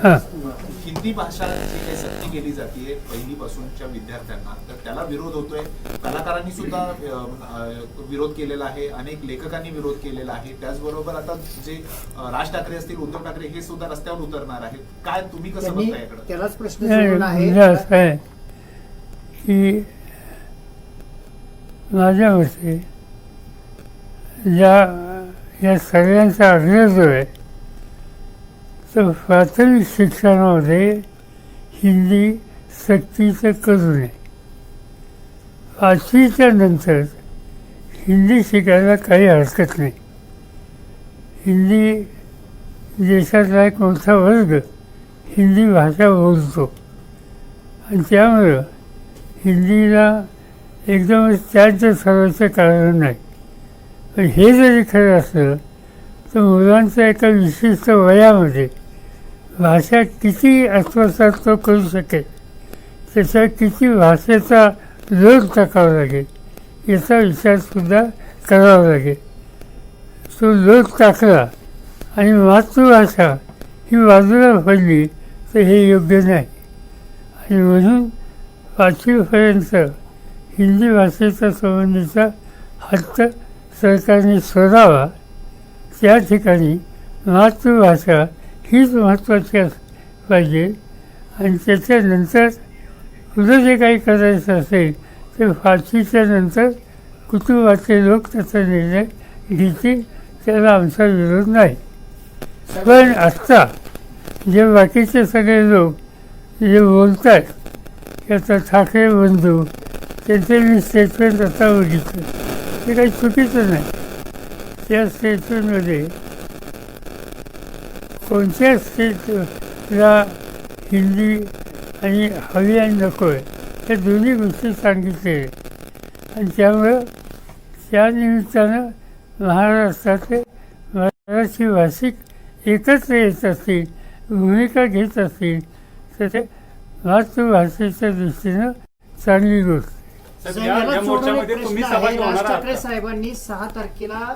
हां हिंदी भाषा जी काही सक्ती केली जाते पहिलीपासूनच्या विद्यार्थ्यांना, तर त्याला विरोध होतोय. कलाकारांनी सुद्धा विरोध केलेला आहे, अनेक लेखकांनी विरोध केलेला आहे. त्याचबरोबर आता जे राज ठाकरे असतील, उद्धव ठाकरे हे सुद्धा रस्त्यावर उतरणार आहेत. काय तुम्ही कसं बघताय याकडे? त्यालाच प्रश्न सुरू आहे असं आहे की माझ्या मते या सगळ्यांचा आग्रह जो आहे तर प्राथमिक शिक्षणामध्ये हिंदी सक्तीचं करू नये. 5वीच्या नंतर हिंदी शिकायला काही हरकत नाही. हिंदी देशातला एक मोठा वर्ग हिंदी भाषा बोलतो आणि त्यामुळं हिंदीला एकदमच त्याच ठरवायचं कारण नाही. पण हे जरी खरं असलं तर मुलांच्या एका विशिष्ट वयामध्ये भाषा किती आत्मसात तो करू शकेल, त्याचा किती भाषेचा लोट टाकावा लागेल याचा विचारसुद्धा करावा लागेल. तो लोट टाकला आणि मातृभाषा ही बाजूला पडली तर हे योग्य नाही. आणि म्हणून 5वीपर्यंत हिंदी भाषेचा संबंधीचा हक्क सरकारने सोडावा. त्या ठिकाणी मातृभाषा हीच महत्त्वाची पाहिजे आणि त्याच्यानंतर पुढं जे काही करायचं असेल ते 5वीच्या नंतर कुटुंबाचे लोक त्याचा निर्णय घेतील. त्याला आमचा विरोध नाही. पण आत्ता जे बाकीचे सगळे लोक जे बोलत आहेत की आता ठाकरे बंधू त्यांचे मी स्टेटमेंट आता बघितलं, ते काही चुकीचं नाही. त्या स्टेटमेंटमध्ये कोणत्या स्टेटला हिंदी आणि हवी आणि नको आहे या दोन्ही गोष्टी सांगितले आणि त्यामुळं त्या निमित्तानं महाराष्ट्रातले मराठी भाषिक एकत्र येत असतील, भूमिका घेत असतील तर ते मातृभाषेच्या दृष्टीनं चांगली गोष्ट. राज ठाकरे साहेबांनी 6 तारखेला